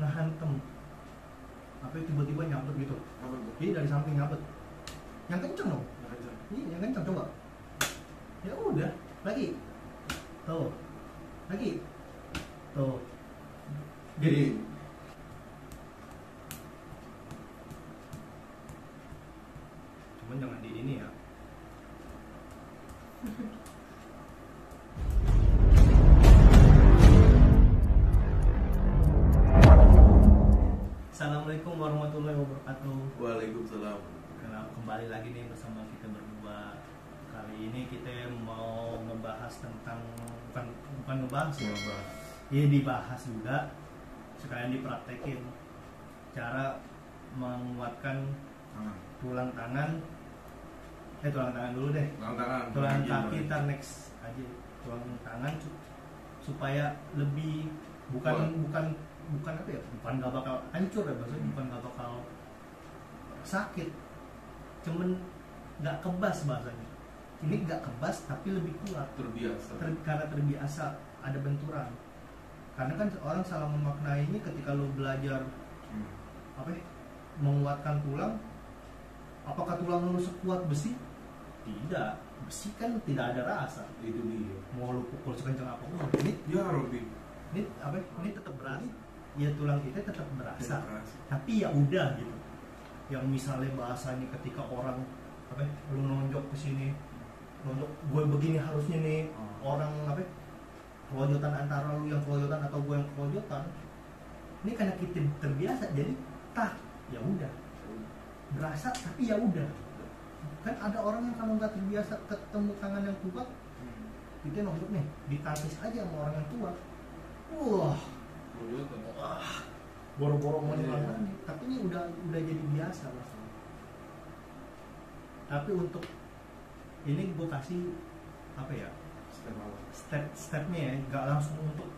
ngehantem apa tiba-tiba nyabet gitu. Iya dari samping nyabet. Yang kenceng dong. Iya yang kenceng coba. Ya udah lagi. Tuh. Lagi. Tuh. Jadi cuman jangan di ini ya. Assalamualaikum warahmatullahi wabarakatuh. Waalaikumsalam. Kembali lagi nih bersama kita berdua. Kali ini kita mau ngebahas tentang bukan ngebahas ya, iya dibahas juga sekalian dipraktekin cara menguatkan tulang tangan dulu deh. Tulang kaki ntar next aja. Tulang tangan supaya lebih bukan apa ya, bukan gak bakal hancur ya, maksudnya bukan gak bakal sakit, cuman gak kebas bahasanya. Ini gak kebas tapi lebih kuat, karena terbiasa ada benturan. Karena kan orang salah memaknainya ketika lo belajar apa ya, menguatkan tulang. Apakah tulang lo sekuat besi? Tidak, besi kan tidak ada rasa. Itu dia. Mau lo pukul sekencang apapun, ini apa? Ini tetap berasa. Ya tulang kita tetap berasa. Tapi ya udah gitu. Yang misalnya bahasanya ketika orang apa? Lu nonjok ke sini, nonjok gue begini harusnya nih. Orang apa? Kelojotan antara lu yang kelojotan atau gue yang kelojotan. Ini karena kita terbiasa jadi ya udah. Berasa tapi ya udah. Kan ada orang yang kalau nggak terbiasa ketemu tangan yang kuat, kita nonjok nih, ditangkis aja sama orang yang kuat. Wah, boro-boro mau nyerang lagi. Tapi ini udah jadi biasa masalah. Tapi untuk ini gue kasih apa ya, stepnya ya, nggak langsung untuk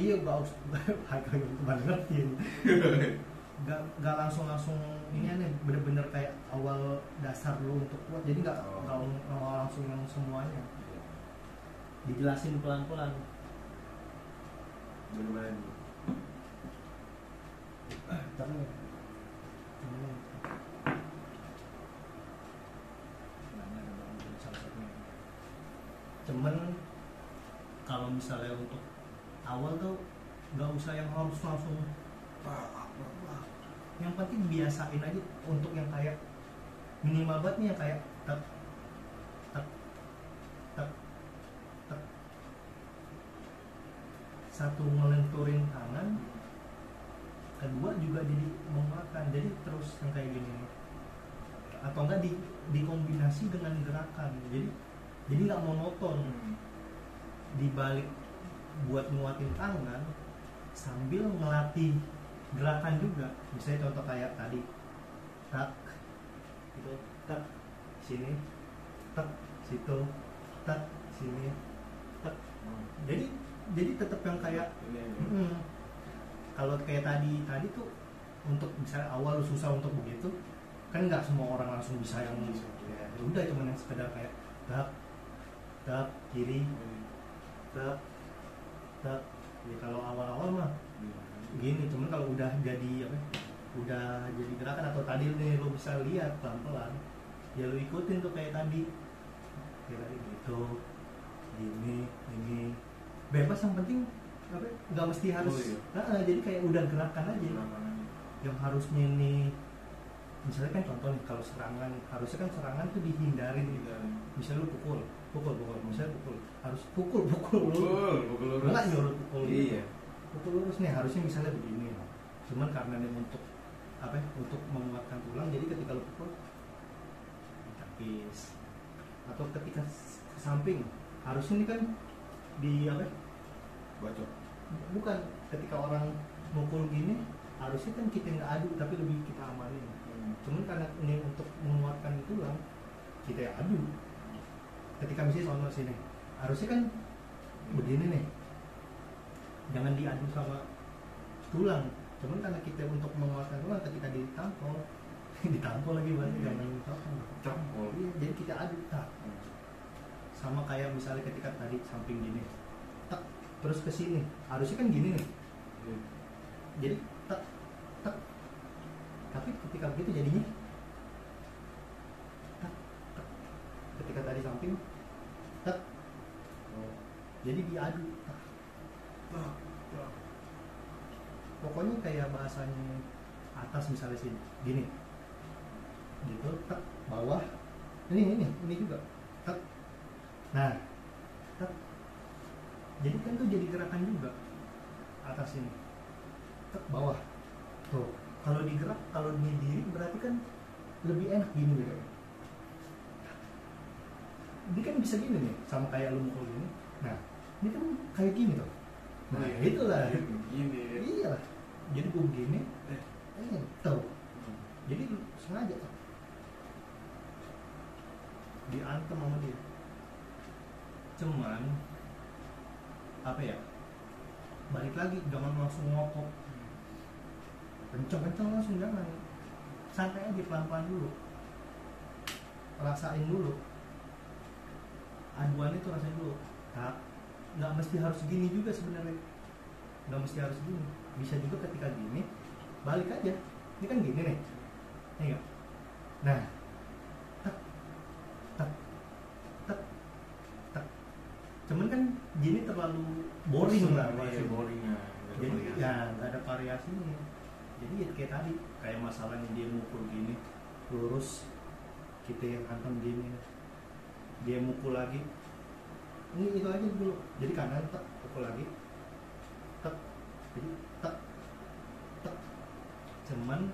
iya nggak harus kayak banget ya. Nggak langsung ini nih, bener-bener kayak awal dasar lu untuk kuat. Jadi nggak langsung yang semuanya, dijelasin pelan-pelan. Bener-bener cuman kalau misalnya untuk awal tuh nggak usah yang harus langsung yang penting biasain aja untuk yang kayak minimal banget nih, yang kayak tek tek tek tek. Satu melenturin tangan, kedua juga jadi menguatkan, jadi terus yang kayak gini atau enggak dikombinasi dengan gerakan, jadi nggak monoton. Dibalik buat nguatin tangan sambil ngelatih gerakan juga. Misalnya contoh kayak tadi tak gitu, tak sini, tak situ, tak sini, tak. Jadi tetap yang kayak kalau kayak tadi tuh untuk misalnya awal lu susah untuk begitu kan, nggak semua orang langsung bisa yang ya udah cuman yang sekedar kayak tak kiri tak ya. Kalau awal-awal mah gini, cuman kalau udah jadi apa, udah jadi gerakan atau tadi nih lo bisa lihat pelan-pelan ya, lo ikutin tuh kayak tadi gitu, ini bebas, yang penting apa, nggak mesti harus jadi kayak udah gerakan aja. Yang harusnya nih misalnya kan contoh nih, kalau serangan harusnya kan serangan tuh dihindarin. Misalnya lu pukul misalnya harus pukul lurus, nggak nyuruh pukul iya. Pukul lurus nih harusnya misalnya begini. Cuman karena ini untuk apa ya, untuk menguatkan tulang, jadi ketika lu pukul ditangkis atau ketika ke samping harusnya ini kan di apa ya, bacok. Bukan, ketika orang mukul gini harusnya kan kita nggak adu tapi lebih kita amanin. Cuman karena ini untuk menguatkan tulang, kita ya adu. Ketika misalnya sono sini harusnya kan begini nih, jangan diadu sama tulang. Cuman karena kita untuk menguatkan tulang, ketika ditampol lagi berarti jangan tampol. Iya, jadi kita adu tak. Sama kayak misalnya ketika tadi samping gini, tak terus ke sini harusnya kan gini nih. jadi tek tek, tapi ketika begitu jadinya tek tek, ketika tadi samping tek, jadi diadu tek. Pokoknya kayak bahasanya atas misalnya sini gini gitu tek, bawah ini juga tek, nah tek, jadi kan tuh jadi gerakan juga atas ini tek, bawah tuh. Kalau digerak, kalau diri berarti kan lebih enak gini gitu. Ini kan bisa gini nih, sama kayak lu mukul gini. Nah, ini kan kayak gini tuh. Nah, itulah. Gini. Iya lah. Jadi gue begini, tuh. Jadi sengaja tuh. Diantem sama dia. Cuman apa ya? Balik lagi, jangan langsung ngokok. Kenceng-kenceng langsung jangan. Santai aja, pelan-pelan dulu. Rasain dulu. Aduan itu rasain dulu. Nah, nggak mesti harus gini juga sebenarnya. Nggak mesti harus gini. Bisa juga ketika gini, balik aja. Ini kan gini nih. Iya. Nah, tak, tak, tak, tak. Cuman kan gini terlalu boring lah. Boring ya. Jadi ya nggak ada variasinya. Jadi ya kayak tadi, kayak masalahnya dia mukul gini lurus, kita yang hantam gini, dia mukul lagi, ini itu aja dulu. Jadi kanan tak, pukul lagi, tak, jadi tak, tak. Cuman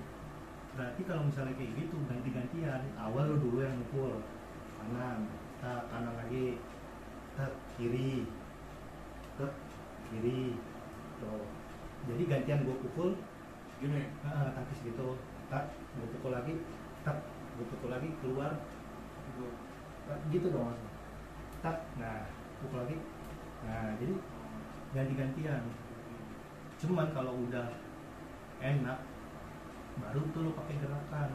berarti kalau misalnya kayak gitu ganti-gantian, awal lu dulu yang mukul kanan, tak, kanan lagi, tak, kiri, tak, kiri, tuh. Jadi gantian gue pukul gini. Taktis gitu, tak, gue pukul lagi, tak, gue pukul lagi, keluar, gitu dong langsung, tak, nah, pukul lagi, nah, jadi ganti-gantian. Cuman kalau udah enak, baru tuh lo pakai gerakan,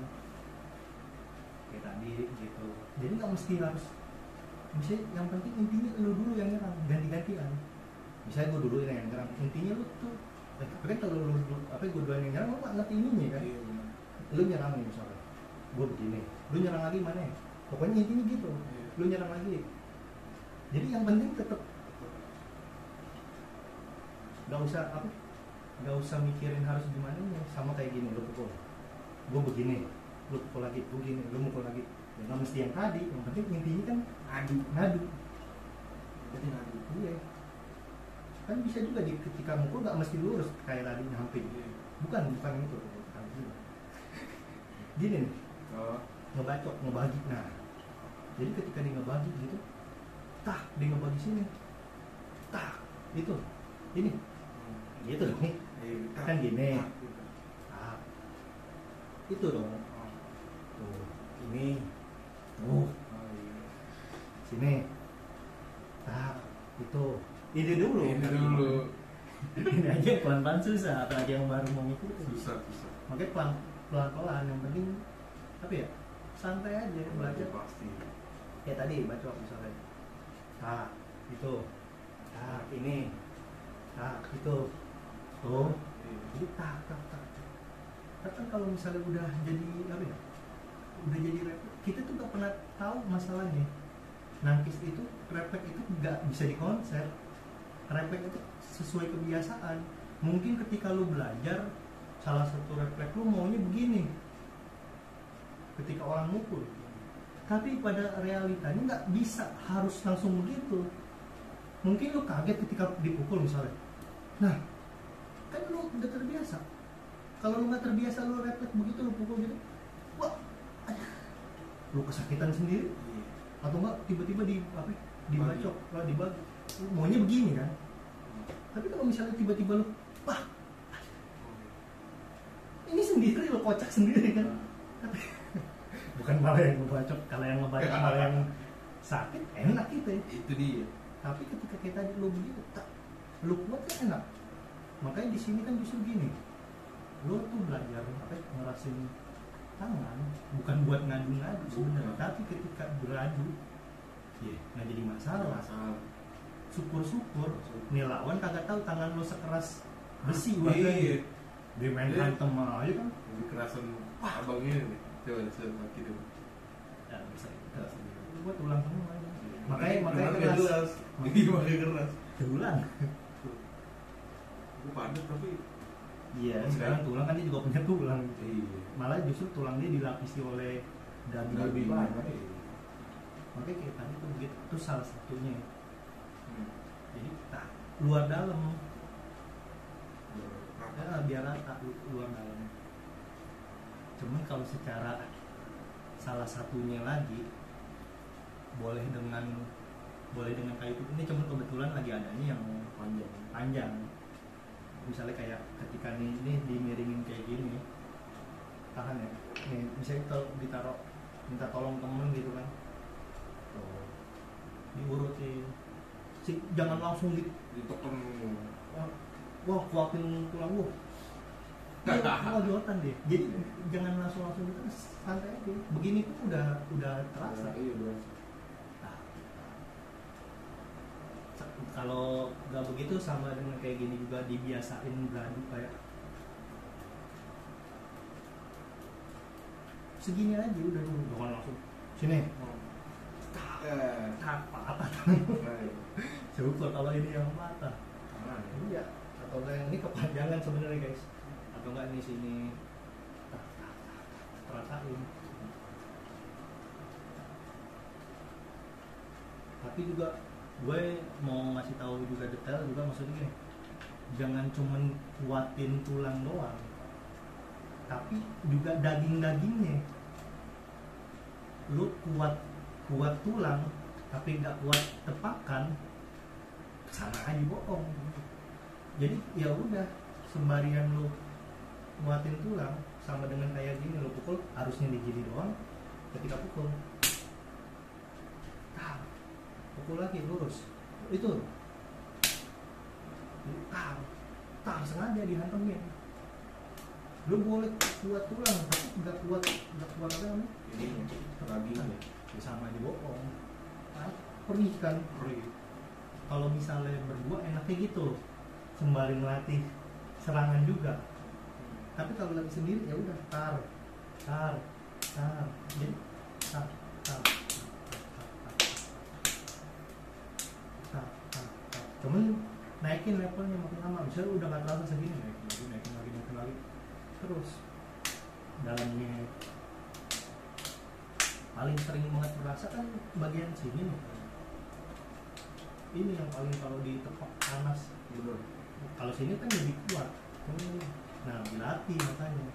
kayak tadi gitu. Jadi nggak mesti harus, misalnya yang penting intinya lo dulu yang nyerang, ganti-gantian. Misalnya gue dulu yang nyerang, intinya lo tuh. Tapi kan kalau lu apa gue duluan yang nyerang, lu nggak ngerti ininya kan? Iya benar. Lu nyerang nih misalnya, gue begini, lu nyerang lagi mana ya? Pokoknya intinya gitu, lu nyerang lagi. Jadi yang penting tetap nggak usah mikirin harus gimana nya. Sama kayak gini, lu pukul, gue begini, lu pukul lagi, gue gini, lu mukul lagi. Ya nggak mesti yang tadi, yang penting intinya kan ngadu. Jadi ngadu. Iya. Kan bisa juga ketika mukul nggak mesti lurus kayak tadi nyamping, bukan itu, gini nih, ngebacok, ngebagi. Nah, jadi ketika dia ngebagi gitu, tah, dia ngebagi sini, tah, itu, ini, gitu dong nih, kan gini, tah, itu dong, tuh, ini, tuh, sini, tah, itu. Ini dulu. Ini aja pelan-pelan susah, apalagi yang baru mau ngikutin. Susah. Makanya pelan-pelan, yang penting tapi ya santai aja belajar. Pasti. Kayak tadi baca misalnya, itu, ini, itu, tuh, jadi tak. Kan kalau misalnya udah jadi apa ya, udah jadi refleks, kita tuh gak pernah tahu masalahnya. Nangkis itu, refleks itu gak bisa dikonser. Refleks itu sesuai kebiasaan. Mungkin ketika lu belajar, salah satu refleks lu maunya begini ketika orang mukul, tapi pada realitanya nggak bisa harus langsung begitu. Mungkin lu kaget ketika dipukul misalnya, nah kan lu udah terbiasa. Kalau lu nggak terbiasa, lu refleks begitu, lu pukul gitu, wah, lu kesakitan sendiri, atau enggak tiba-tiba dibacok, dibagi. Maunya begini kan, tapi kalau misalnya tiba-tiba lu, wah, ini sendiri lo kocak sendiri kan, bukan malah yang ngebacok, kalau yang ngebacok malah yang sakit, enak gitu ya. Itu dia. Tapi ketika kita lu begitu, lu kuat kan enak. Makanya di sini kan justru gini, lu tuh belajar ngerasin tangan, bukan buat ngadu-ngadu sebenarnya, tapi ketika beradu, nggak jadi masalah. Syukur-syukur nih lawan kagak tahu tangan lo sekeras besi, Dia main Dia- hantem aja kan. Lebih kerasan abangnya nih. Coba kaki tuh. Ya bisa keras. Gua tulang semua. Makanya Gimana keras. jelas. Ini makanya keras. Tulang. Gue padat tapi Iya, sekarang tulang kan dia juga punya tulang. iya. Malah justru tulang dia dilapisi oleh daging lebih banyak. Makanya kayak tadi tuh begitu, itu salah satunya. Jadi luar dalam, ya, biar rata luar dalam. Cuman kalau secara salah satunya lagi boleh dengan kayu putih ini, cuman kebetulan lagi adanya yang panjang. Misalnya kayak ketika ini dimiringin kayak gini, tahan ya. Nih, misalnya kalau ditaruh, minta tolong temen gitu kan, diurutin. Jangan langsung ditekan. wah kuatin tulang gua. Wah jotan deh. Jadi jangan langsung gitu, santai aja. Begini pun udah terasa. Iya berasa. Kalau nggak begitu sama dengan kayak gini juga, dibiasain beradu kayak segini aja udah dulu, jangan langsung sini patah. Coba kalau ini yang patah, iya, atau enggak yang ini kepanjangan sebenarnya guys, atau enggak ini sini rasain. Tapi juga gue mau ngasih tahu juga detail juga, maksudnya gini, jangan cuman kuatin tulang doang, tapi juga daging-dagingnya. Lu kuat tulang tapi nggak kuat tepakan, sama aja bohong. Jadi ya udah, sembarian lu kuatin tulang sama dengan kayak gini, lu pukul harusnya di gini doang. Ketika pukul lagi lurus, itu sengaja dihantamnya. Lu boleh kuat tulang tapi nggak kuat apa namanya, Ini dagingnya sama aja bohong. Perih kan. Kalau misalnya berdua enaknya gitu, sembari melatih serangan juga. Tapi kalau lagi sendiri ya udah tar jadi tar. Cuman naikin levelnya makin lama. Misalnya udah nggak terasa segini, naikin lagi terus. Dalamnya paling sering banget terasa kan bagian sini nih. Ini yang paling kalau ditepak panas. Kalau sini kan lebih kuat. Nah dilatih makanya.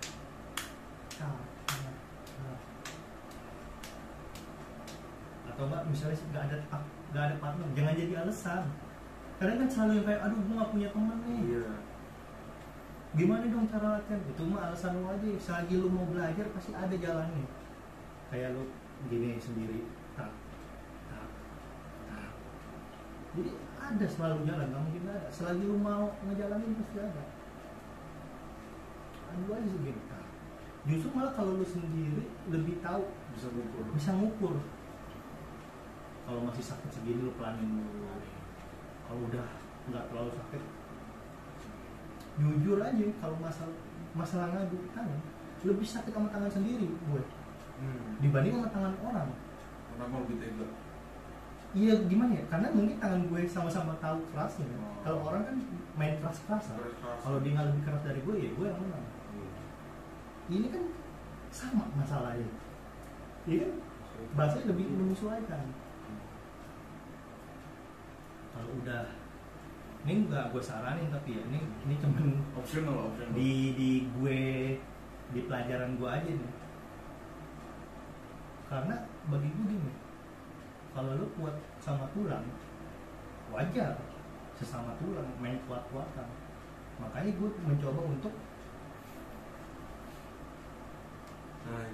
Atau enggak misalnya nggak ada partner, jangan jadi alasan. Karena kan selalu yang kayak, aduh gue gak punya teman nih. Iya. Gimana dong cara latihan? Itu mah alasan lu aja. Selagi lu mau belajar pasti ada jalannya. Kayak lu gini sendiri. Jadi ada selalu jalan, gak mungkin ada. Selagi lu mau ngejalanin pasti ada. Adu aja segini. Justru malah kalau lu sendiri lebih tahu, bisa ngukur. Kalau masih sakit segini lu pelanin dulu. Kalau udah nggak terlalu sakit, jujur aja, kalau masalah ngadu tangan lebih sakit sama tangan sendiri gue dibanding sama tangan orang. Kenapa lebih tega? Iya gimana ya, karena mungkin tangan gue sama-sama tahu kerasnya. Kalau orang kan main keras-kerasan, kalau dia nggak lebih keras dari gue ya gue yang menang. Ini kan sama masalahnya, iya kan, bahasanya lebih menyesuaikan. Kalau udah, ini nggak gue saranin tapi ya ini cuman optional. di gue, di pelajaran gue aja nih. Karena bagi gue gini, kalau lu kuat sama tulang wajar, sesama tulang main kuat-kuatan. Makanya gue mencoba untuk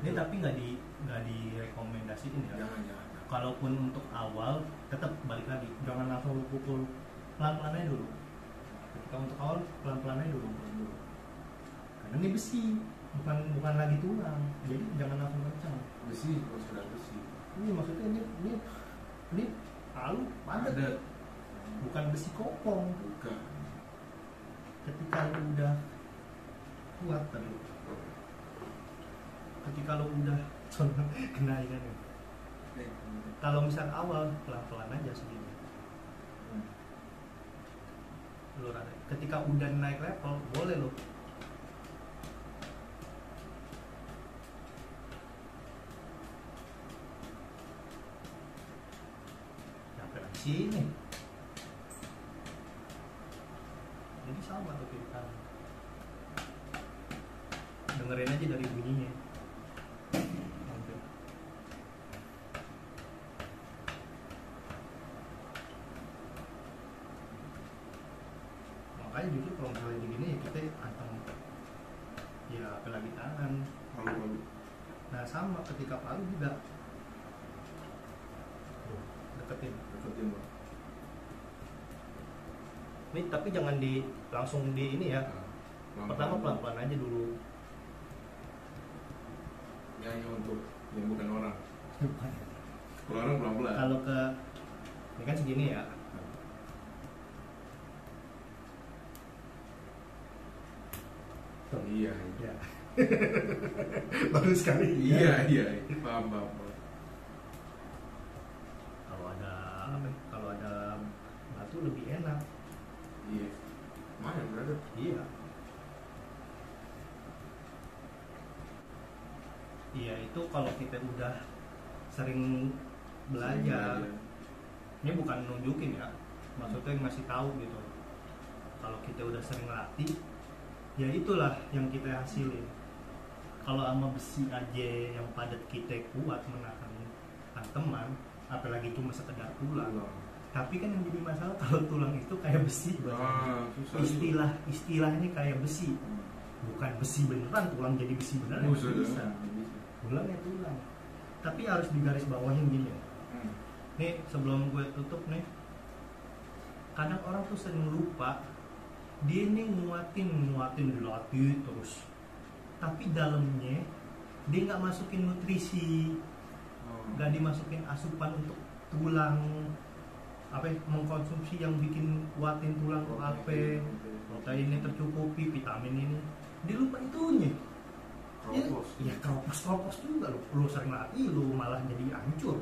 ini, tapi nggak direkomendasiin ya. Jangan. Kalaupun untuk awal tetap balik lagi, jangan langsung lu pukul, pelan-pelannya dulu. Ketika untuk awal pelan-pelannya dulu. Karena ini besi, bukan lagi tulang, jadi jangan langsung kencang. Besi, kalau sudah besi. Ini maksudnya ini palu padat, bukan besi kopong. Bukan. Ketika lu udah kuat tapi ketika lo udah kena ini kan. Kalau misal awal pelan-pelan aja segini. Lo ketika udah naik level boleh lo sampai di sini. Jadi sama tuh kita dengerin aja dari bunyinya. Makanya jujur kalau misalnya begini ya kita antem ya apalagi tangan. Palu. Nah sama ketika palu juga deketin Bang. ini tapi jangan langsung di ini ya. Pertama pelan-pelan aja dulu. Ya hanya untuk yang bukan orang. Kalau orang pelan-pelan. Kalau ke ini kan segini ya. Iya. Ya. Bagus sekali. Iya. Paham. Kalau ada batu lebih enak. Iya. Mana berada? Iya. Iya itu kalau kita udah sering belajar. Ini bukan nunjukin ya. Maksudnya ngasih tahu gitu. Kalau kita udah sering latih, ya itulah yang kita hasilin. Kalau sama besi aja yang padat kita kuat menahan hanteman, apalagi cuma sekedar tulang. Tapi kan yang jadi masalah kalau tulang itu kayak besi. Istilahnya kayak besi. Bukan besi beneran, tulang jadi besi beneran. Bisa. Tulangnya tulang. Tapi harus digaris bawahin gini. Nih sebelum gue tutup nih, kadang orang tuh sering lupa dia nih nguatin dilatih terus. Tapi dalamnya dia nggak masukin nutrisi, nggak dimasukin asupan untuk tulang, mengkonsumsi yang bikin kuatin tulang proteinnya tercukupi, vitamin ini, dia lupa itunya. Ya keropos juga lu sering latih, lu malah jadi hancur.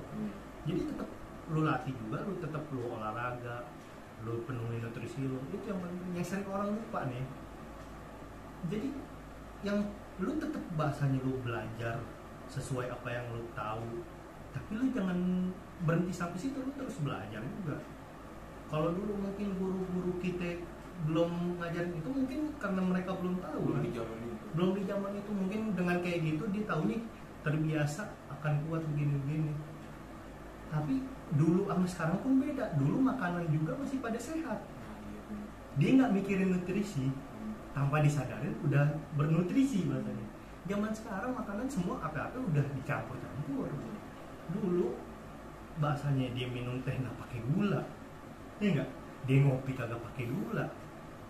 Jadi tetap lu latih juga, lu tetap lu olahraga, lu penuhi nutrisi lu. Itu yang sering orang lupa nih. Jadi yang lu tetap bahasanya lu belajar sesuai apa yang lu tahu, tapi lu jangan berhenti sampai situ, lu terus belajar juga. Kalau dulu mungkin guru-guru kita belum ngajarin itu, mungkin karena mereka belum tahu belum di zaman itu mungkin dengan kayak gitu dia tahu nih terbiasa akan kuat begini-begini. Tapi dulu sama sekarang pun beda. Dulu makanan juga masih pada sehat, dia nggak mikirin nutrisi, tanpa disadarin udah bernutrisi bahasanya. Zaman sekarang makanan semua apa-apa udah dicampur-campur. Dulu bahasanya dia minum teh nggak pakai gula, ya nggak, dia ngopi kagak pakai gula,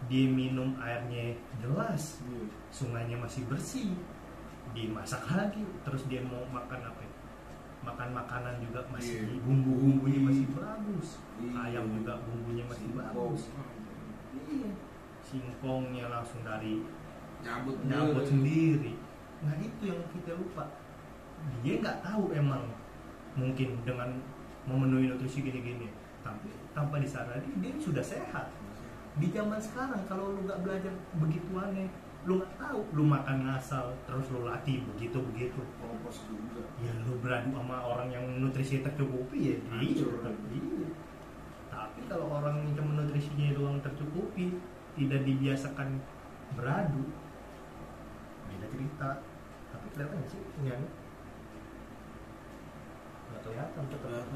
dia minum airnya jelas, sungainya masih bersih, dimasak lagi, terus dia mau makan apa? Makan makanan juga masih bumbu-bumbunya masih bagus, ayam juga bumbunya masih bagus, singkongnya langsung dari nyabut sendiri. Nah itu yang kita lupa. Dia nggak tahu emang mungkin dengan memenuhi nutrisi gini-gini, tapi tanpa disadari dia sudah sehat. Di zaman sekarang kalau lu nggak belajar begituannya, lu nggak tahu, lu makan ngasal terus lu latih begitu ya lu beradu sama orang yang nutrisi tercukupi ya iya. Tapi kalau orang yang cuma nutrisinya doang tercukupi, tidak dibiasakan beradu, beda cerita. Tapi kelihatan nggak sih ini nggak kelihatan tetap.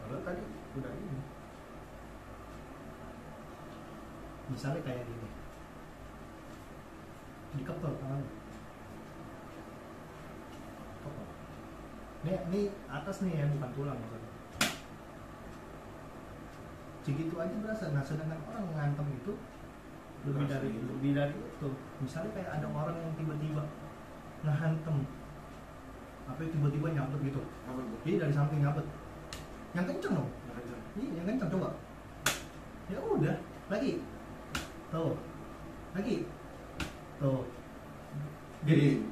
Kalau tadi udah ini misalnya kayak gini, dikepel tangan. Ini atas nih ya, bukan tulang maksudnya. Segitu aja berasa. Nah sedangkan orang ngantem itu lebih dari itu. Misalnya kayak ada orang yang tiba-tiba ngehantem, tiba-tiba nyabet gitu. Jadi dari samping nyabet, yang kenceng dong. Iya, yang kenceng coba. Ya udah, lagi. Tuh, lagi. tuh. Jadi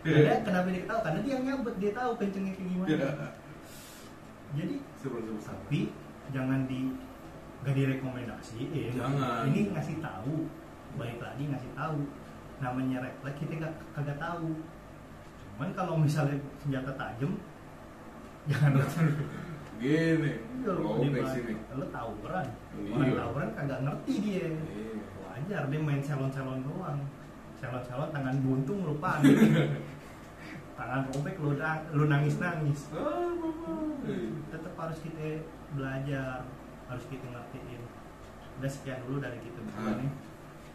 Ada kenapa dia tahu? Karena dia nyabet, dia tahu kencengnya kayak gimana. Jadi tapi jangan gak direkomendasiin. Jangan. Ini ngasih tahu, balik lagi ngasih tahu. Namanya refleks kita kagak tahu. Cuman kalau misalnya senjata tajam, jangan gini. robek sini. Lo tawuran, orang tawuran kagak ngerti dia. Wajar dia main salon-salon doang. Salon-salon tangan buntung lu panik. Tangan robek lu nangis-nangis. Tetap harus kita belajar, harus kita ngertiin. Udah sekian dulu dari kita berdua nih.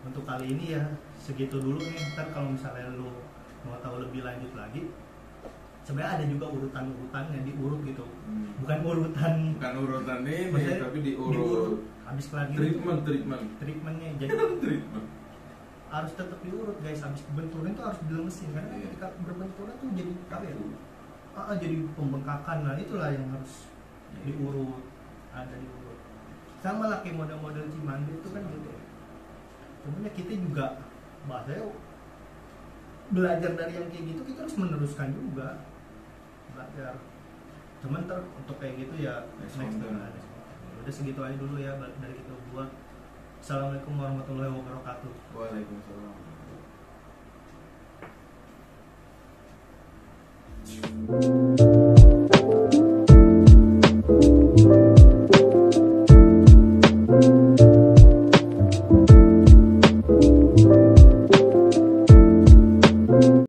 Untuk kali ini ya segitu dulu nih. Ntar kalau misalnya lu mau tahu lebih lanjut lagi, sebenarnya ada juga urutan-urutannya, diurut gitu. Bukan urutan ini tapi diurut. Habis lagi treatmentnya jadi harus tetap diurut guys. Habis benturan itu harus dilemesin karena ketika berbenturan tuh jadi apa ya? Jadi pembengkakan. Nah itulah yang harus diurut, ada diurut. Sama lah kayak model-model Cimande itu kan gitu. Sebenarnya kita juga bahasanya belajar dari yang kayak gitu, kita harus meneruskan juga belajar. Cuman untuk kayak gitu ya next udah segitu aja dulu ya dari kita buat. Assalamualaikum warahmatullahi wabarakatuh. Waalaikumsalam.